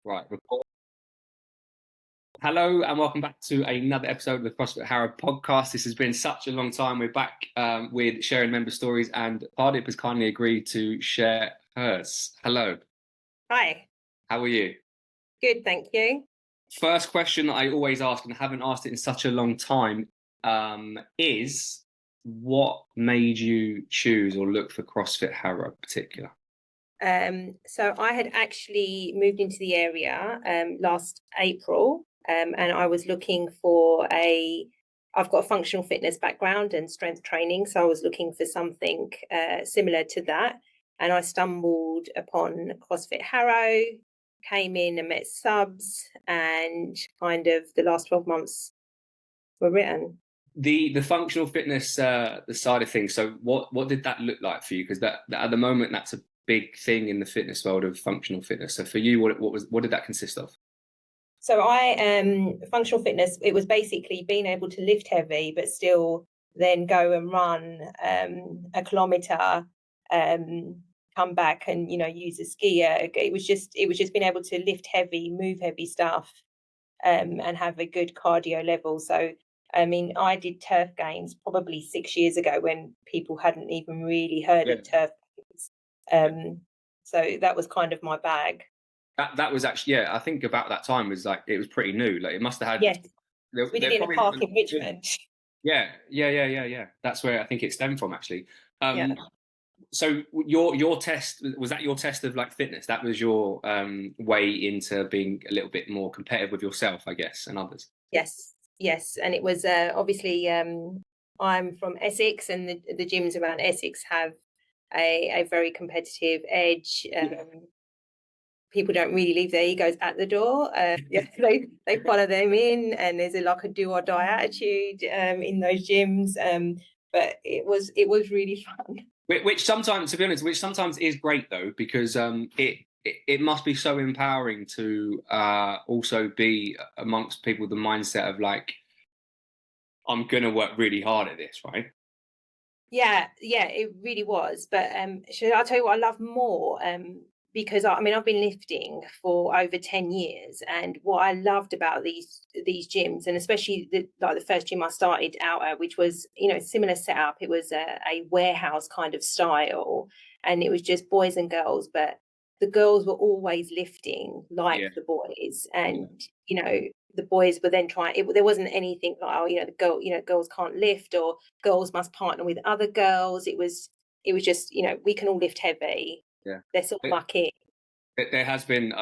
Right. Record. Hello and welcome back to another episode of the CrossFit Harrow podcast. This has been such a long time. We're back with sharing member stories, and Pardip has kindly agreed to share hers. Hello. Hi. How are you? Good, thank you. First question that I always ask, and I haven't asked it in such a long time, is what made you choose or look for CrossFit Harrow in particular? So I had actually moved into the area last April, and I was looking for I've got a functional fitness background and strength training, so I was looking for something similar to that. And I stumbled upon CrossFit Harrow, came in and met subs, and kind of the last 12 months were written. The functional fitness the side of things. So what did that look like for you? Because that at the moment that's a big thing in the fitness world of functional fitness. So for you, what did that consist of? So functional fitness, it was basically being able to lift heavy, but still then go and run a kilometre, come back and, use a skier. It was just being able to lift heavy, move heavy stuff, and have a good cardio level. So, I mean, I did turf games probably 6 years ago when people hadn't even really heard of turf games. So that was kind of my bag. That was actually, yeah, I think about that time was like it was pretty new. Like it must have had. Yes, we did There it in a probably park in Richmond. yeah. That's where I think it stemmed from actually. Yeah. So your test, was that your test of like fitness? That was your way into being a little bit more competitive with yourself, I guess, and others. Yes, and it was obviously I'm from Essex, and the gyms around Essex have a very competitive edge. People don't really leave their egos at the door. Yeah, they follow them in, and there's like a do or die attitude in those gyms. But it was really fun. Which sometimes, to be honest, which sometimes is great though, because it must be so empowering to also be amongst people the mindset of like, I'm gonna work really hard at this, right? Yeah, it really was. But should I tell you what I love more? Because I mean, I've been lifting for over 10 years, and what I loved about these gyms, and especially the first gym I started out at, which was similar setup. It was a warehouse kind of style, and it was just boys and girls, but the girls were always lifting like Yeah. the boys, and the boys were then trying. There wasn't anything like girls can't lift, or girls must partner with other girls. It was just we can all lift heavy. Yeah. Let's all muck in. There has been,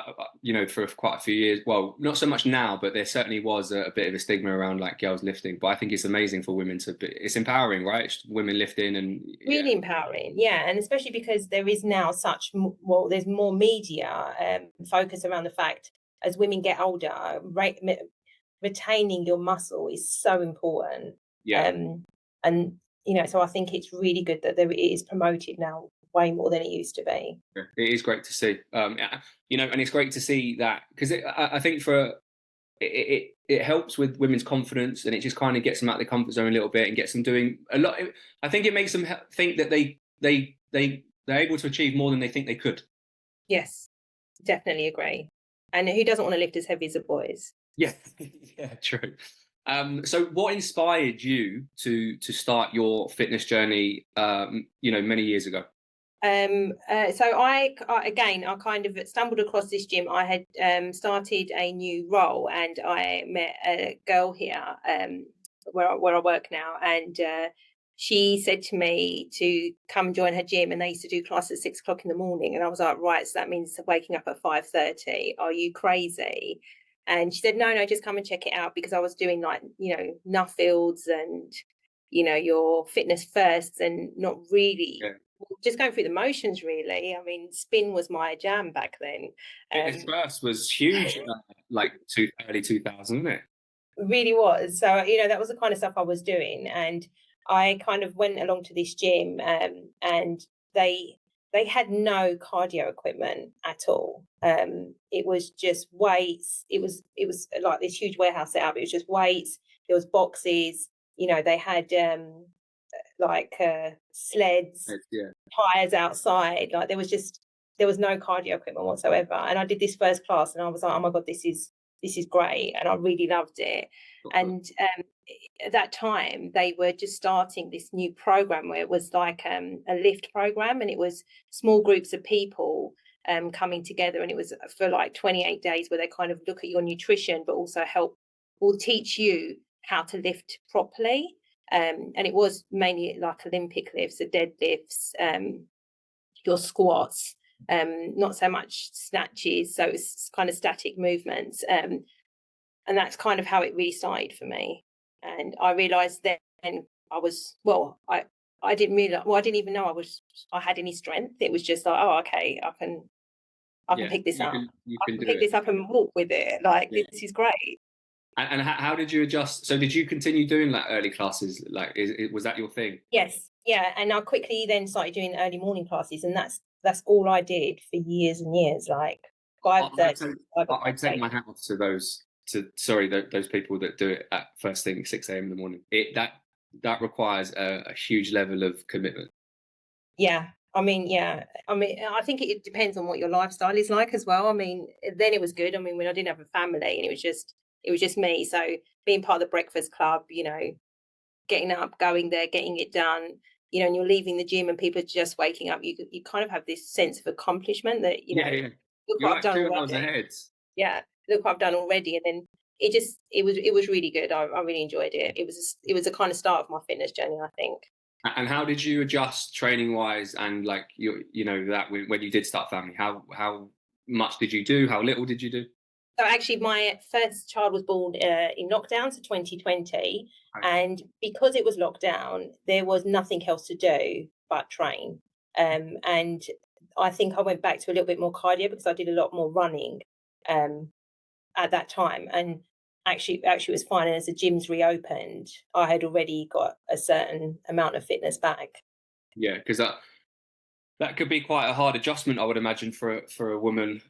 for quite a few years. Well, not so much now, but there certainly was a bit of a stigma around like girls lifting. But I think it's amazing for women to be. It's empowering, right? It's women lifting and Really empowering, yeah, and especially because there is now there's more media focus around the fact as women get older, retaining your muscle is so important. Yeah. And so I think it's really good that it is promoted now way more than it used to be. It is great to see, and it's great to see that because I think it helps with women's confidence, and it just kind of gets them out of the comfort zone a little bit and gets them doing a lot. I think it makes them think that they're able to achieve more than they think they could. Yes, definitely agree. And who doesn't want to lift as heavy as the boys? Yeah, yeah, true. So what inspired you to start your fitness journey, many years ago? So I kind of stumbled across this gym. I had started a new role, and I met a girl here where I work now, and she said to me to come join her gym, and they used to do class at 6 o'clock in the morning, and I was like, right, so that means waking up at 5:30. Are you crazy? And she said, no, just come and check it out, because I was doing like Nuffields and your fitness firsts, and not really. Yeah. Just going through the motions, really. I mean, spin was my jam back then. Fitness first was huge, like early 2000, isn't it? Really was. So, that was the kind of stuff I was doing. And I kind of went along to this gym, and they had no cardio equipment at all. It was just weights. It was like this huge warehouse setup. It was just weights. There was boxes. They had sleds, Yeah. tires outside. Like there there was no cardio equipment whatsoever. And I did this first class and I was like, oh my God, this is great. And I really loved it. And at that time, they were just starting this new program where it was like a lift program, and it was small groups of people coming together, and it was for like 28 days where they kind of look at your nutrition, but also will teach you how to lift properly. And it was mainly like Olympic lifts, so deadlifts, your squats, not so much snatches. So it's kind of static movements. And that's kind of how it really started for me. And I realized then I was, I didn't realize, I didn't even know I had any strength. It was just like, oh, okay, I can pick this up. I can pick this up and walk with it. Like, this is great. And how did you adjust? So did you continue doing like early classes? Like, was that your thing? Yes. Yeah. And I quickly then started doing early morning classes, and that's all I did for years and years, like 5:30. I'd take my hat off to those people that do it at first thing, 6 a.m. in the morning. That requires a huge level of commitment. Yeah. I mean, I think it depends on what your lifestyle is like as well. I mean, then it was good. I mean, when I didn't have a family and it was just me. So being part of the breakfast club, you know, getting up, going there, getting it done, you know, and you're leaving the gym and people are just waking up, you kind of have this sense of accomplishment that, you know, look you're what like I've done 2 already. hours ahead. Yeah, look what I've done already. And then it was really good. I really enjoyed it. It was a kind of start of my fitness journey, I think. And how did you adjust training wise, and like you know that when you did start family, how much did you do? How little did you do? So actually, my first child was born in lockdown, so 2020. Right. And because it was lockdown, there was nothing else to do but train. And I think I went back to a little bit more cardio because I did a lot more running at that time. And actually it was fine. And as the gyms reopened, I had already got a certain amount of fitness back. Yeah, because that could be quite a hard adjustment, I would imagine, for a woman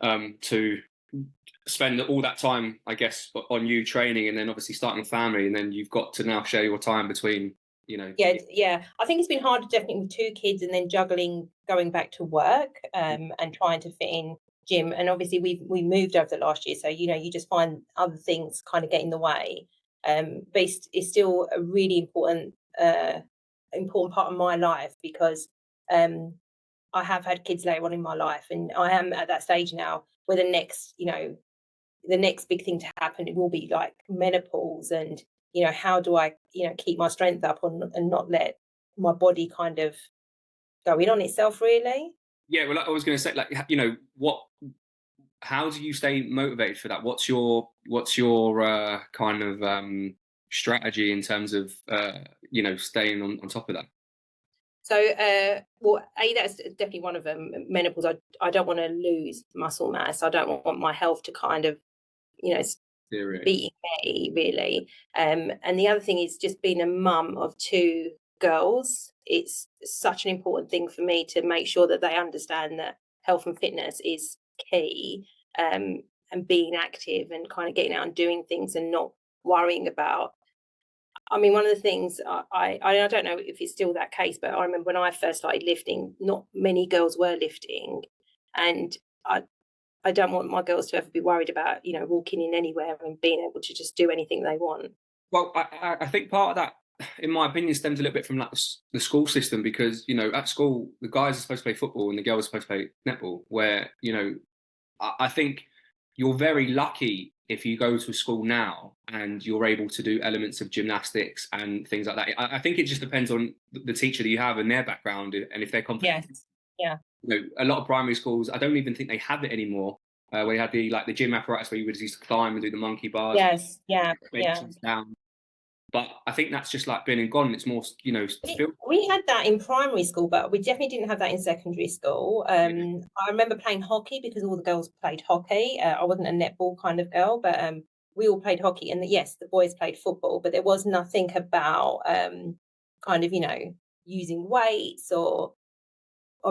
to spend all that time, I guess, on you training, and then obviously starting a family, and then you've got to now share your time between, you know. Yeah. I think it's been harder definitely with 2 kids and then juggling going back to work and trying to fit in gym. And obviously we moved over the last year, so you know, you just find other things kind of get in the way. But it's still a really important part of my life because I have had kids later on in my life, and I am at that stage now where the next big thing to happen, it will be like menopause. And you know, how do I, you know, keep my strength up and not let my body kind of go in on itself, really. Yeah, well, I was going to say, like, you know, how do you stay motivated for that? What's your kind of strategy in terms of you know, staying on top of that? So that's definitely one of them. Menopause, I don't want to lose muscle mass. I don't want my health to kind of, you know, beating me, really. And the other thing is just being a mum of 2 girls. It's such an important thing for me to make sure that they understand that health and fitness is key, and being active and kind of getting out and doing things and not worrying about. I mean, one of the things I don't know if it's still that case, but I remember when I first started lifting, not many girls were lifting, and I don't want my girls to ever be worried about, you know, walking in anywhere and being able to just do anything they want. Well, I think part of that, in my opinion, stems a little bit from like the school system, because, you know, at school, the guys are supposed to play football and the girls are supposed to play netball, where, you know, I think you're very lucky if you go to a school now and you're able to do elements of gymnastics and things like that. I think it just depends on the teacher that you have and their background, and if they're confident. Yes. Yeah. You know, a lot of primary schools, I don't even think they have it anymore. Where you had the gym apparatus where you would used to climb and do the monkey bars. Yes. Yeah. Down. But I think that's just like been and gone. It's more, you know, we had that in primary school, but we definitely didn't have that in secondary school. I remember playing hockey because all the girls played hockey. I wasn't a netball kind of girl, but we all played hockey. And yes, the boys played football, but there was nothing about kind of, you know, using weights or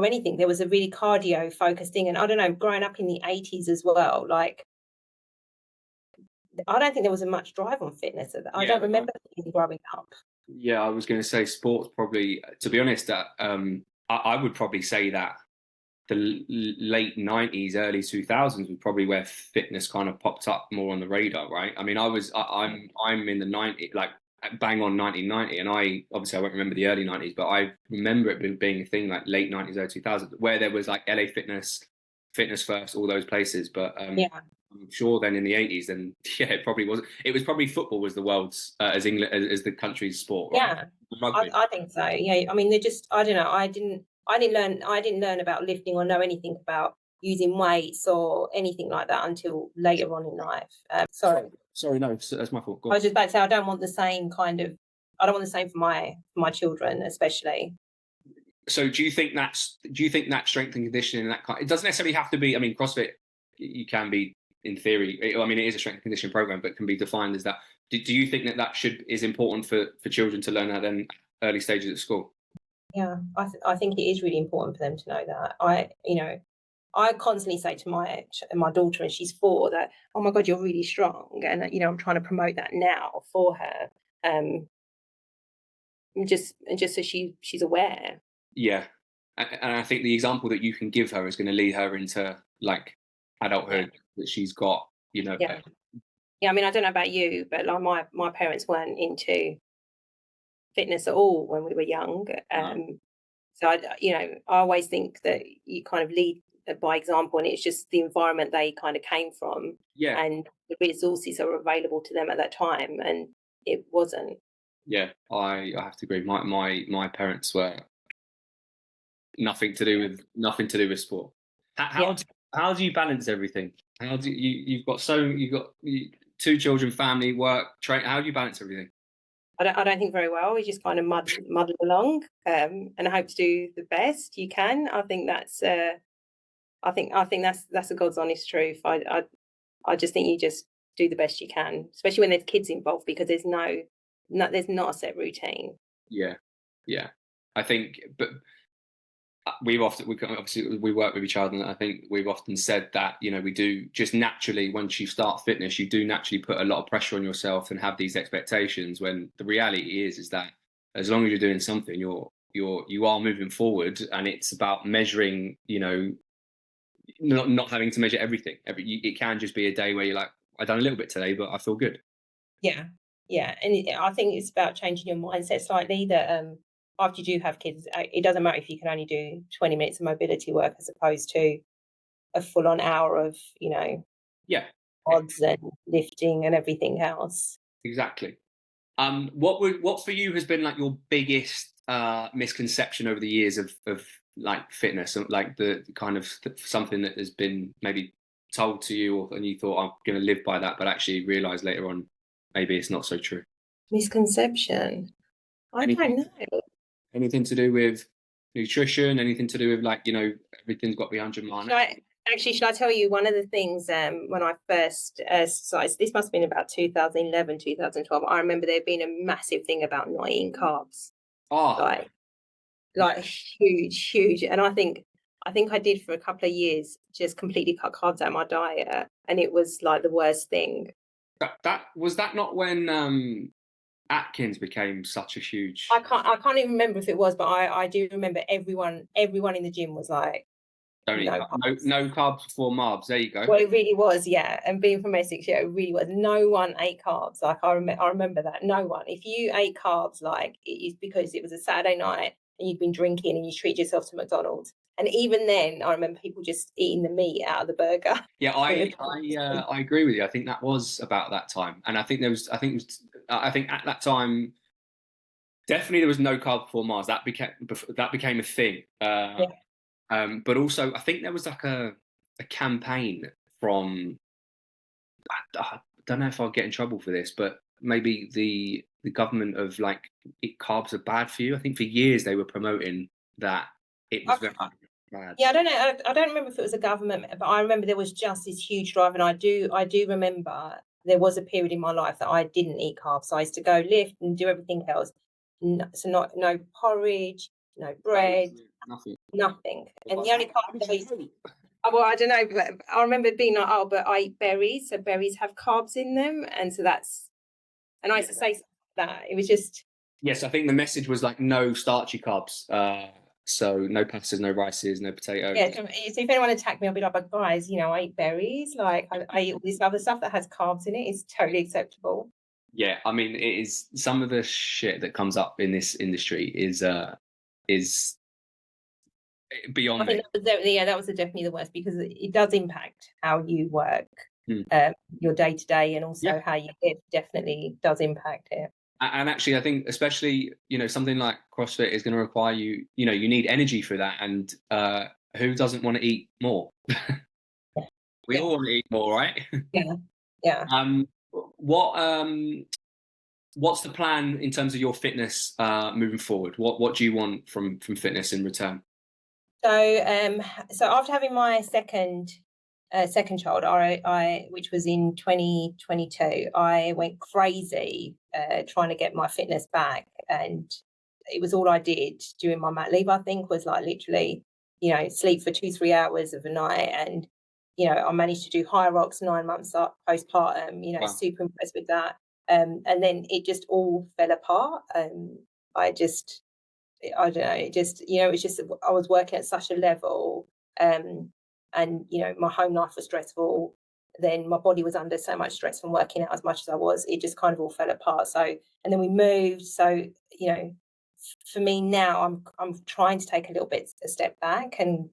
anything. There was a really cardio focused thing. And I don't know, growing up in the 80s as well, like, I don't think there was much drive on fitness. I don't remember growing up. Yeah, I was going to say sports probably, to be honest, I would probably say that late 90s, early 2000s was probably where fitness kind of popped up more on the radar, right? I mean, I'm in the 90s, like bang on 1990, and I obviously I won't remember the early 90s, but I remember it being a thing like late 90s, early 2000s, where there was like LA Fitness, Fitness First, all those places. But Yeah. I'm sure then in the 80s, then yeah, it probably was. It was probably football was the world's as England as the country's sport, right? Yeah, Rugby. I think so. Yeah, I mean, they're just, I don't know. I didn't learn about lifting or know anything about using weights or anything like that until later on in life. Sorry, no, that's my fault. Go I on. was just about to say, I don't want the same kind of, I don't want the same for my children, especially. So do you think that strength and conditioning, that kind, it doesn't necessarily have to be, I mean, CrossFit, you can be, in theory, I mean, it is a strength and conditioning program, but can be defined as that. Do you think that is important for children to learn that then early stages at school? Yeah, I think it is really important for them to know that. I constantly say to my daughter, and she's 4, that, oh my God, you're really strong, and I'm trying to promote that now for her, just so she's aware. Yeah, and I think the example that you can give her is going to lead her into like adulthood, that she's got, Yeah. Yeah, I mean, I don't know about you, but like my parents weren't into fitness at all when we were young. So I always think that you kind of lead by example, and it's just the environment they kind of came from, Yeah, and the resources are available to them at that time, and it wasn't. yeah, I have to agree. My parents were nothing to do with sport. Yeah, How do you balance everything? How do you've got 2 children, family, work, train? How do you balance everything? I don't think very well. We just kind of muddle along, and hope to do the best you can. I think that's I think that's the God's honest truth. I just think you just do the best you can, especially when there's kids involved, because there's there's not a set routine. Yeah, yeah. I think, but obviously we work with each other, and I think we've often said that we do just naturally, once you start fitness, you do naturally put a lot of pressure on yourself and have these expectations. When the reality is that as long as you're doing something, you are moving forward, and it's about measuring. Not having to measure everything. It can just be a day where you're like, I done a little bit today, but I feel good. Yeah, yeah, and I think it's about changing your mindset slightly. That after you do have kids, it doesn't matter if you can only do 20 minutes of mobility work as opposed to a full-on hour of Yeah, odds and lifting and everything else. exactly. What for you has been like your biggest misconception over the years of like fitness, and like the kind of something that has been maybe told to you, and you thought, I'm going to live by that, but actually realized later on maybe it's not so true? Misconception. I Anything, don't know. anything to do with nutrition? Anything to do with like everything's got to be 100 miles? Should I tell you one of the things when I first started, this must have been about 2011, 2012. I remember there being a massive thing about not eating carbs. Oh, Like huge. And I think I did for a couple of years, just completely cut carbs out of my diet. And it was like the worst thing. that was that not when Atkins became such a huge. I can't even remember if it was, but I do remember everyone in the gym was like, Don't eat no carbs before marbs. There you go. well, it really was, yeah. And being from Essex, yeah, it really was. No one ate carbs. Like I remember that. No one. If you ate carbs, like it is because it was a Saturday night and you'd been drinking and you treat yourself to McDonald's. And even then, I remember people just eating the meat out of the burger. Yeah, I agree with you. I think that was about that time, and I think I think at that time definitely there was no carb before Mars. That became a thing. Yeah. But also I think there was like a campaign from, I don't know if I'll get in trouble for this, but maybe the government of like, carbs are bad for you. I think for years they were promoting that it was very bad. Yeah, I don't know. I don't remember if it was a government, but I remember there was just this huge drive, and I do remember there was a period in my life that I didn't eat carbs. So I used to go lift and do everything else. So no porridge, no bread, nothing. And the only carb I used, well, I don't know, but I remember being like, oh, but I eat berries, so berries have carbs in them, and so that's. And I used to say that it was just. Yes, I think the message was like no starchy carbs. So no pastas, no rices, no potatoes. Yeah, so if anyone attacked me, I'll be like, but guys, I eat berries, like I eat all this other stuff that has carbs in it. It's totally acceptable. Yeah, I mean, it is some of the shit that comes up in this industry is I beyond me. think that was definitely the worst, because it does impact how you work, Hmm. your day to day, and Yeah, also how you live. Definitely does impact it. and actually, I think especially something like CrossFit is going to require you. You need energy for that, and who doesn't want to eat more? We Yeah, all want to eat more, right? yeah, yeah. um, what what's the plan in terms of your fitness moving forward? What do you want from fitness in return? So after having my second child, which was in 2022, I went crazy trying to get my fitness back, and it was all I did during my mat leave. I think was like literally, sleep for 2-3 hours of a night, and I managed to do high rocks 9 months up postpartum. Wow. Super impressed with that. And then it just all fell apart. I just I don't know, it just, it's just I was working at such a level, and my home life was stressful. Then my body was under so much stress from working out as much as I was. It just kind of all fell apart. So, and then we moved. So, for me now, I'm trying to take a step back, and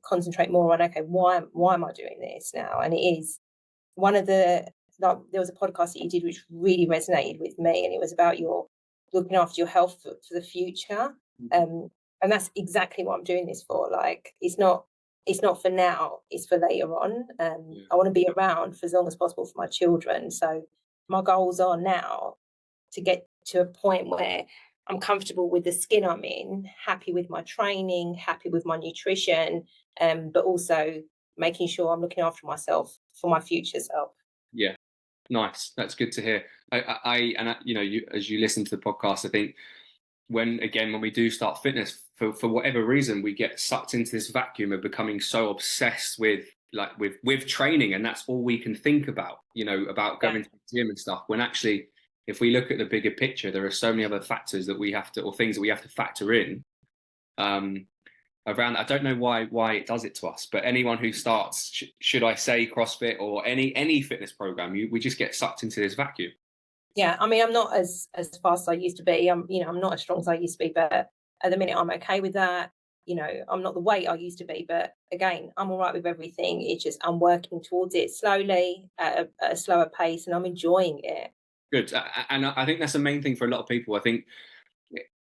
concentrate more on, okay, why am I doing this now? And it is one of the like, there was a podcast that you did which really resonated with me, and it was about your looking after your health for the future. Mhm. And that's exactly what I'm doing this for. Like, it's not for now, it's for later on. Yeah. I want to be around for as long as possible for my children. So my goals are now to get to a point where I'm comfortable with the skin I'm in, happy with my training, happy with my nutrition, but also making sure I'm looking after myself for my future self. Yeah. Nice. That's good to hear. As you listen to the podcast, I think when we do start fitness, for whatever reason, we get sucked into this vacuum of becoming so obsessed with training, and that's all we can think about. About Yeah. going to the gym and stuff. When actually, if we look at the bigger picture, there are so many other factors that we have to, or things that we have to factor in. Um, Around, I don't know why it does it to us, but anyone who starts, should I say CrossFit or any fitness program, we just get sucked into this vacuum. Yeah, I mean, I'm not as fast as I used to be. I'm not as strong as I used to be, but at the minute I'm okay with that. I'm not the weight I used to be, but again, I'm all right with everything. It's just I'm working towards it slowly at a slower pace, and I'm enjoying it. Good, and I think that's the main thing for a lot of people. I think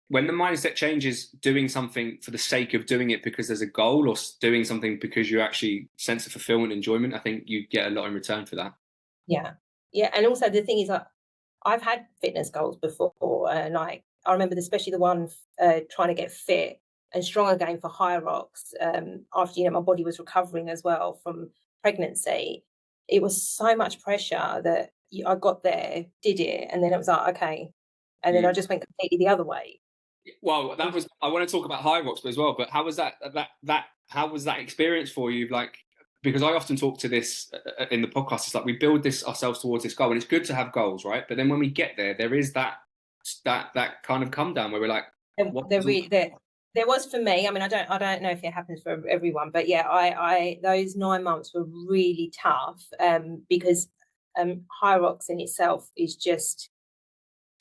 when the mindset changes, doing something for the sake of doing it because there's a goal, or doing something because you actually sense of fulfillment, enjoyment, I think you get a lot in return for that. Yeah, yeah, and also the thing is, I've had fitness goals before, and like I remember, especially the one trying to get fit and strong again for high rocks. After my body was recovering as well from pregnancy, it was so much pressure that I got there, did it, and then it was like, okay, and then I Mm. just went completely the other way. Well, that was, I want to talk about high rocks as well, but how was that how was that experience for you? Like, because I often talk to this in the podcast, it's like we build this ourselves towards this goal, and it's good to have goals, right? But then when we get there, there is that kind of come down where we're like, And what there, was all re- there was for me. I mean, I don't know if it happens for everyone, but yeah, I those 9 months were really tough, because high rocks in itself is just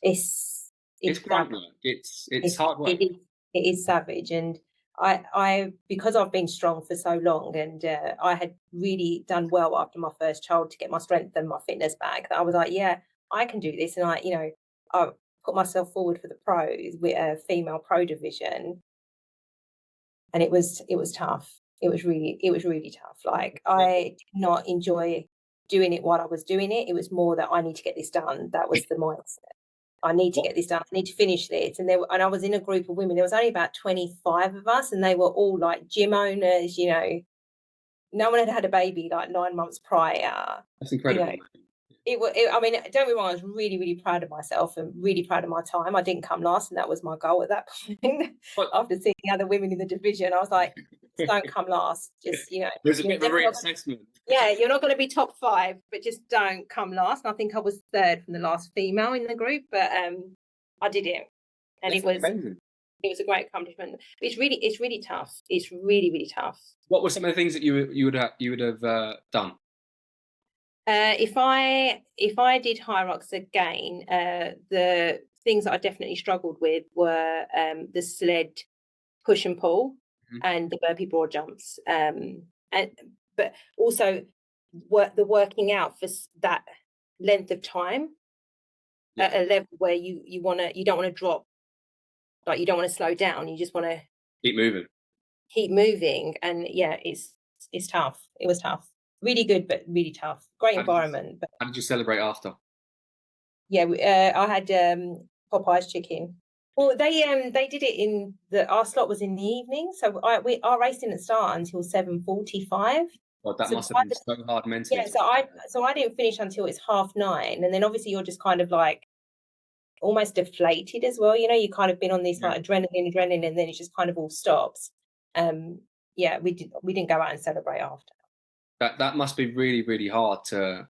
it's it's it's grunt savage. work, it's hard work. It is savage, and I because I've been strong for so long, and I had really done well after my first child to get my strength and my fitness back. That I was like, yeah, I can do this, and I put myself forward for the pros with a female pro division, and it was tough. It was really tough. Like, I did not enjoy doing it while I was doing it. It was more that I need to get this done. That was the mindset. I need to What? get this done. I need to finish this. And I was in a group of women. There was only about 25 of us, and they were all like gym owners. No one had had a baby like 9 months prior. That's You know, incredible. I mean, don't get me wrong. I was really, really proud of myself and really proud of my time. I didn't come last, and that was my goal at that point. But After seeing the other women in the division, I was like, just don't come last. Just there's a you're bit of a definitely not. reassessment. Yeah, you're not going to be top five, but just don't come last. And I think I was third from the last female in the group, but I did it, and That's it was amazing. it was a great accomplishment. It's really tough. It's really, really tough. What were some of the things that you would have done? If I did high rocks again, the things that I definitely struggled with were the sled push and pull Mhm. and the burpee broad jumps, but also the working out for that length of time Yeah. at a level where you don't want to drop, like you don't want to slow down. You just want to Keep moving. keep moving, and yeah, it's tough. It was tough. Really good, but really tough. Great How did you, environment, but how did you celebrate after? yeah, I had Popeye's chicken. Well, they did it in our slot was in the evening, so our race didn't start until 7:45. God, that So must have by been the so hard mentally. yeah, so I didn't finish until it's 9:30, and then obviously you're just kind of like almost deflated as well. You know, you kind of been on this Yeah. like adrenaline, and then it just kind of all stops. Um, yeah, we didn't go out and celebrate after. That must be really, really hard to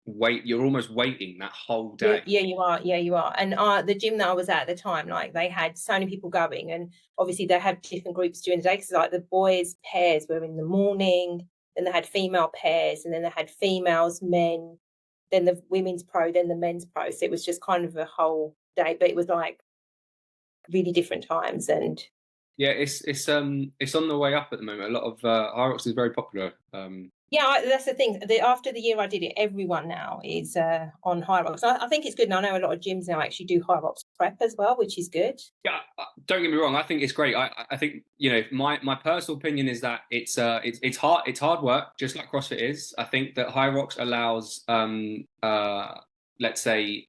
wait. You're almost waiting that whole Yeah, day. yeah, you are. Yeah, you are. And the gym that I was at the time, like they had so many people going, and obviously they had different groups during the day. Because like the boys pairs were in the morning, then they had female pairs, and then they had females, men, then the women's pro, then the men's pro. So it was just kind of a whole day, but it was like really different times. And Yeah, it's on the way up at the moment. A lot of Hyrox is very popular. yeah, that's the thing. After the year I did it, everyone now is on high rocks. I think it's good, and I know a lot of gyms now actually do high rocks prep as well, which is good. Yeah, don't get me wrong. I think it's great. I think my personal opinion is that it's hard work, just like CrossFit is. I think that Hyrox allows let's say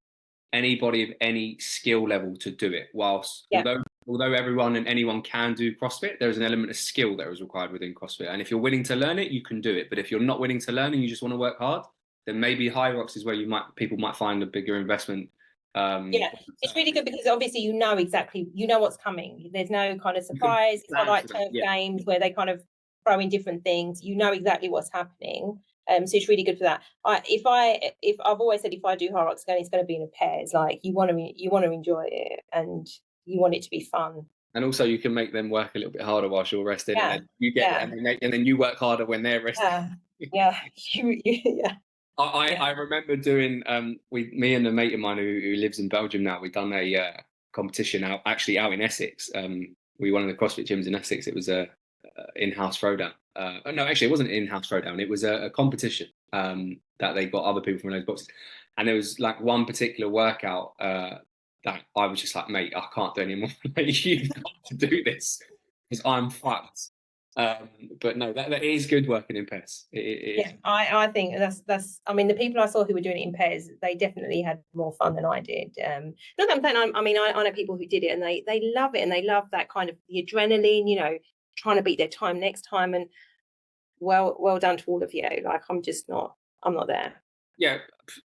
anybody of any skill level to do it. Whilst Yeah, although everyone and anyone can do CrossFit, there is an element of skill that is required within CrossFit. And if you're willing to learn it, you can do it. But if you're not willing to learn and you just want to work hard, then maybe Hyrox is where people might find a bigger investment. yeah, it's really good because obviously you know what's coming. There's no kind of You can surprise. It's not plan like for that. turf Yeah. games where they kind of throw in different things. You know exactly what's happening. So it's really good for that. If I've always said if I do high rocks again, it's going to be in pairs. Like you want to enjoy it and you want it to be fun. And also, you can make them work a little bit harder whilst you're resting, and Yeah, then you get, yeah, and then you work harder when they're resting. yeah, yeah, yeah, I remember doing me and a mate of mine who lives in Belgium now. We've done a competition out in Essex. We won in the CrossFit gyms in Essex. It was a in-house throwdown. No, actually, it wasn't an in-house throwdown. It was a competition that they got other people from those boxes, and there was like one particular workout that I was just like, mate, I can't do anymore. Like, you've got to do this because I'm fucked. But no, that is good working in pairs. It yeah. I think that's. I mean, the people I saw who were doing it in pairs, they definitely had more fun than I did. Not that I'm saying. I mean, I know people who did it, and they love it, and they love that kind of the adrenaline. You know, trying to beat their time next time, and well done to all of you. Like I'm just not. I'm not there. yeah,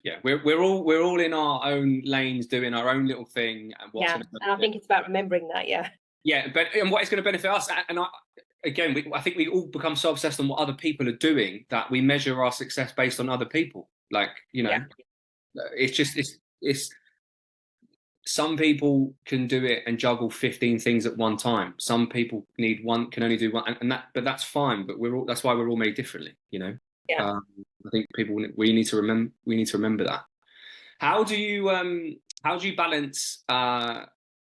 yeah. We're all in our own lanes doing our own little thing, and what's Yeah, going to and I think it's about remembering that. Yeah. yeah, but and what is going to benefit us. And I think we all become so obsessed on what other people are doing that we measure our success based on other people. Like, Yeah. it's just it's some people can do it and juggle 15 things at one time. Some people can only do one, but that's fine. But that's why we're all made differently. Yeah. I think we need to remember that. How do you balance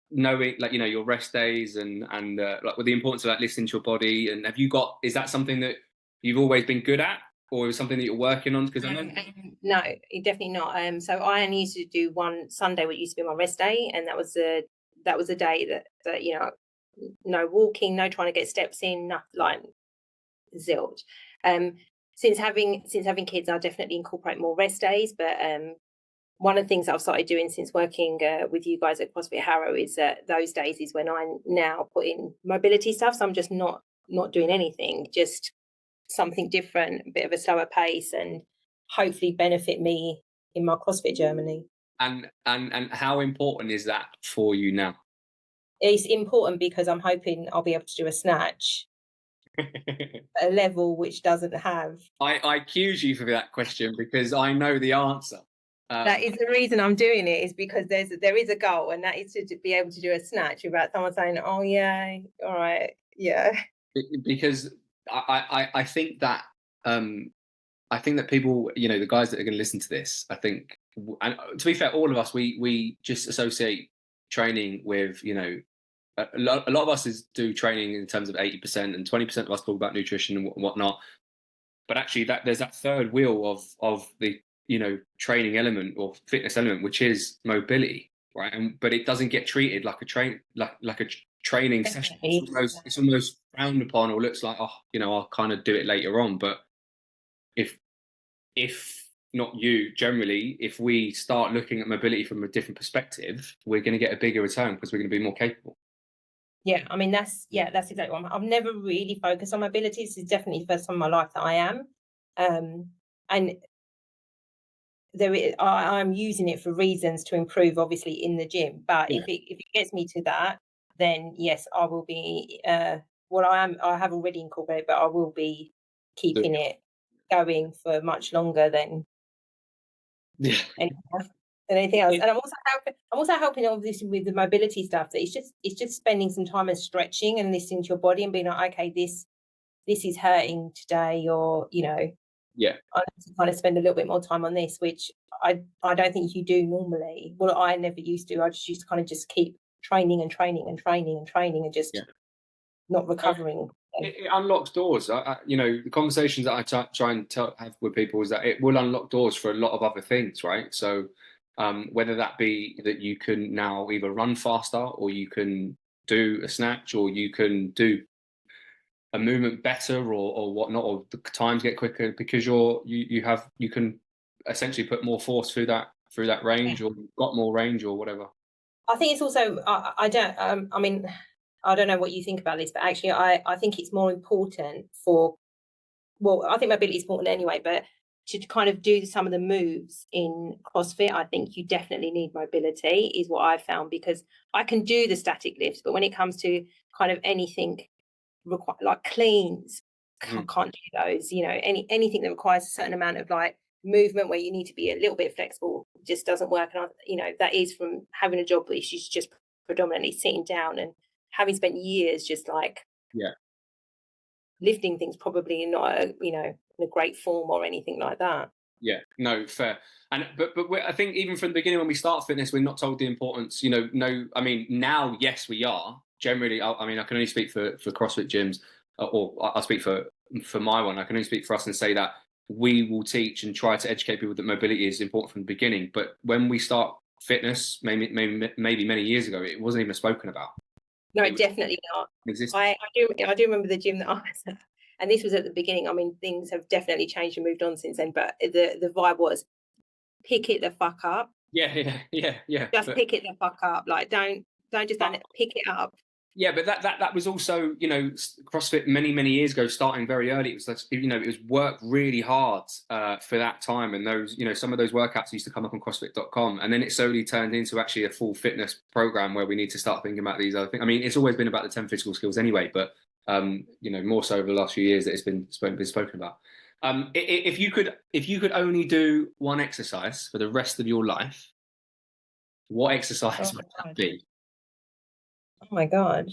knowing, like, your rest days and like with the importance of like listening to your body? And is that something that you've always been good at, or is it something that you're working on? Because I know No, definitely not. So I only used to do one Sunday, what used to be my rest day, and that was a day that no walking, no trying to get steps in, nothing, like zilch. Since having kids, I definitely incorporate more rest days. But one of the things that I've started doing since working with you guys at CrossFit Harrow is that those days is when I now put in mobility stuff. So I'm just not doing anything, just something different, a bit of a slower pace, and hopefully benefit me in my CrossFit journey. and how important is that for you now? It's important because I'm hoping I'll be able to do a snatch at a level which doesn't have. I accuse you for that question because I know the answer. That is the reason I'm doing it, is because there is a goal, and that is to be able to do a snatch without someone saying, "Oh yeah, all right, yeah." Because I think that people, the guys that are going to listen to this, I think, and to be fair, all of us, we just associate training with, a lot of us do training in terms of 80%, and 20% of us talk about nutrition and whatnot. But actually, that there's that third wheel of the training element or fitness element, which is mobility, right? But it doesn't get treated like a training session. Definitely. It's almost frowned upon, or looks like, I'll kind of do it later on. But if not you, generally, if we start looking at mobility from a different perspective, we're going to get a bigger return because we're going to be more capable. Yeah, I mean, that's exactly what I've never really focused on mobility. This is definitely the first time in my life that I am. And I'm using it for reasons to improve, obviously, in the gym. But Yeah. if it gets me to that, then yes, I will be. I have already incorporated, but I will be keeping it going for much longer than Yeah. anything else. And I'm also helping obviously with the mobility stuff. That it's just spending some time and stretching and listening to your body and being like, okay, this is hurting today, or Yeah. I need to kind of spend a little bit more time on this, which I don't think you do normally. Well, I never used to. I just used to kind of just keep training and training and training and training and just not recovering. It unlocks doors. The conversations that I try and have with people is that it will unlock doors for a lot of other things, right? So whether that be that you can now either run faster, or you can do a snatch, or you can do a movement better, or whatnot, or the times get quicker because you can essentially put more force through that range, or you've got more range, or whatever. I think it's also I don't I mean, I don't know what you think about this, but actually I think it's more important I think mobility is important anyway, but to kind of do some of the moves in CrossFit, I think you definitely need mobility, is what I've found, because I can do the static lifts, but when it comes to kind of anything like cleans, I can't do those. Anything that requires a certain amount of like movement where you need to be a little bit flexible just doesn't work. And that is from having a job which is just predominantly sitting down and having spent years just like lifting things, probably not in a great form or anything like that. Yeah, no, fair. But I think even from the beginning, when we start fitness, we're not told the importance. I mean, now, yes, we are. Generally, I mean, I can only speak for CrossFit gyms, or I'll speak for my one. I can only speak for us and say that we will teach and try to educate people that mobility is important from the beginning. But when we start fitness, maybe many years ago, it wasn't even spoken about. No, definitely not. I do remember the gym that I was at, and this was at the beginning. I mean, things have definitely changed and moved on since then, but the vibe was pick it the fuck up. Yeah. Just pick it the fuck up. Like, don't just stand it, pick it up. Yeah, but that was also, CrossFit many years ago, starting very early. It was like, it was work really hard for that time, and those, some of those workouts used to come up on CrossFit.com, and then it slowly turned into actually a full fitness program where we need to start thinking about these other things. I mean, it's always been about the 10 physical skills anyway, but more so over the last few years that it's been spoken about. If you could only do one exercise for the rest of your life, what exercise would that be? Oh my God.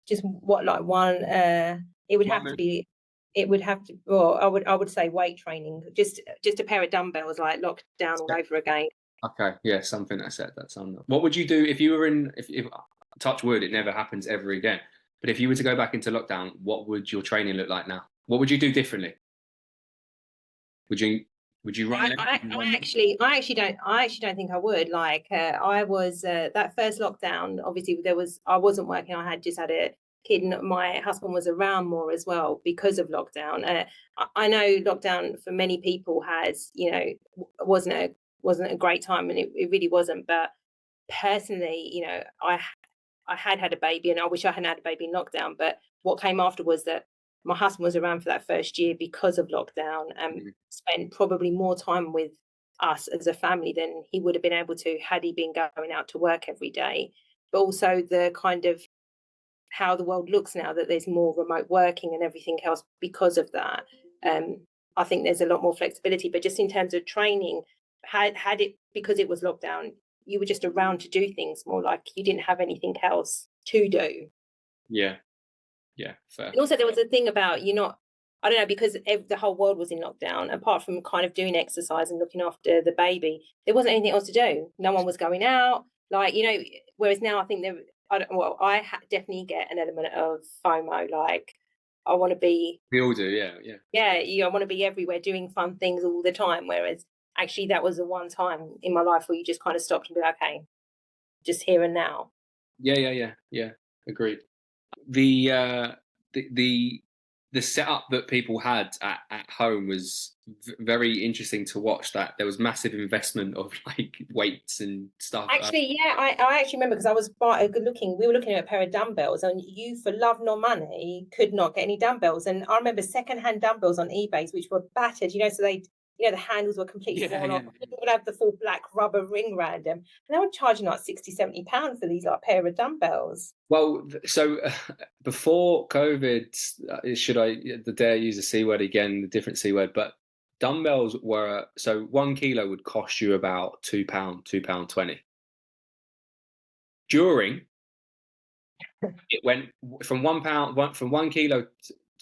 Just what, like one, it would have to be, well, I would say weight training, just a pair of dumbbells, like locked down all over again. Okay. Yeah. Something I said that sound. What would you do if you were if touch wood, it never happens ever again. But if you were to go back into lockdown, what would your training look like now? What would you do differently? Would you run? I actually don't think I would. Like, I was that first lockdown. Obviously, I wasn't working. I had just had a kid, and my husband was around more as well because of lockdown. I know lockdown for many people has, wasn't a great time, and it really wasn't. But personally, I had a baby, and I wish I hadn't had a baby in lockdown. But what came after was that my husband was around for that first year because of lockdown, and spent probably more time with us as a family than he would have been able to had he been going out to work every day. But also the kind of how the world looks now, that there's more remote working and everything else because of that. I think there's a lot more flexibility. But just in terms of training, had it because it was lockdown, you were just around to do things more, like you didn't have anything else to do. Yeah, fair. And also there was a thing about I don't know, because the whole world was in lockdown, apart from kind of doing exercise and looking after the baby, there wasn't anything else to do. No one was going out, like, whereas now I think I definitely get an element of FOMO, like I want to be. We all do, yeah. Yeah, I want to be everywhere doing fun things all the time, whereas actually that was the one time in my life where you just kind of stopped and be like, okay, just here and now. Yeah. Agreed. The setup that people had at home was very interesting to watch. That there was massive investment of like weights and stuff. Actually, yeah, I actually remember, because I was good looking. We were looking at a pair of dumbbells, and you, for love nor money, could not get any dumbbells. And I remember secondhand dumbbells on eBay, which were battered. So they, the handles were completely worn off. They would have the full black rubber ring around them, and they were charging like 60-70 pounds for these like pair of dumbbells. Well, so before COVID, should I dare use the C word again, the different C word, but dumbbells were, so 1 kilo would cost you about £2, £2.20. During, it went from from 1 kilo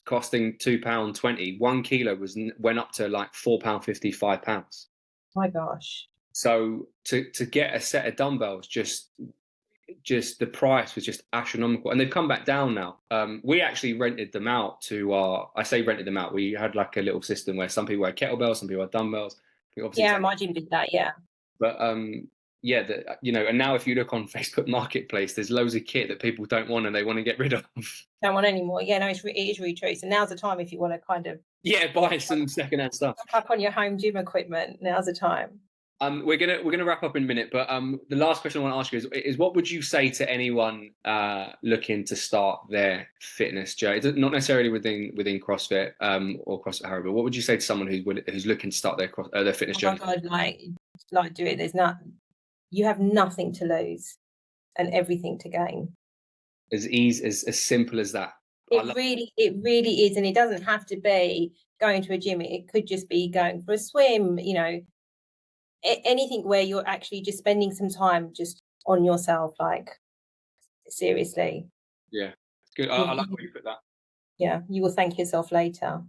costing £2.20. 1 kilo went up to like £4.50, £5. My gosh. So to get a set of dumbbells, just the price was just astronomical, and they've come back down now. We actually rented them out I say rented them out. We had like a little system where some people had kettlebells, some people had dumbbells. Yeah, my gym did that. Yeah. But yeah, and now if you look on Facebook Marketplace, there's loads of kit that people don't want and they want to get rid of. Don't want any more. Yeah, no, it is really true. So now's the time if you want to kind of buy some secondhand stuff. Up on your home gym equipment. Now's the time. We're gonna wrap up in a minute, but the last question I want to ask you is what would you say to anyone looking to start their fitness journey? Not necessarily within CrossFit or CrossFit Harrow, but what would you say to someone who's looking to start their fitness journey? Oh my God, like do it. You have nothing to lose and everything to gain. As easy, as simple as that. It really is, and it doesn't have to be going to a gym. It could just be going for a swim. Anything where you're actually just spending some time just on yourself, like seriously. Yeah, good. I like how you put that. Yeah, you will thank yourself later.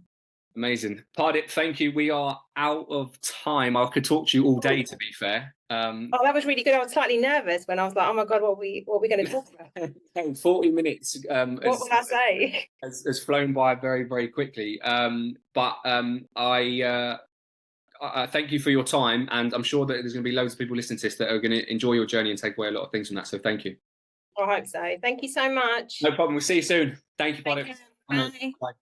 Amazing. Pardip, thank you. We are out of time. I could talk to you all day, to be fair. That was really good. I was slightly nervous when I was like, oh my God, what are we going to talk about? 40 minutes. What will I say? Has flown by very, very quickly. But I thank you for your time, and I'm sure that there's going to be loads of people listening to this that are going to enjoy your journey and take away a lot of things from that. So thank you. I hope so. Thank you so much. No problem. We'll see you soon. Thank you, Pardip. Bye. Bye.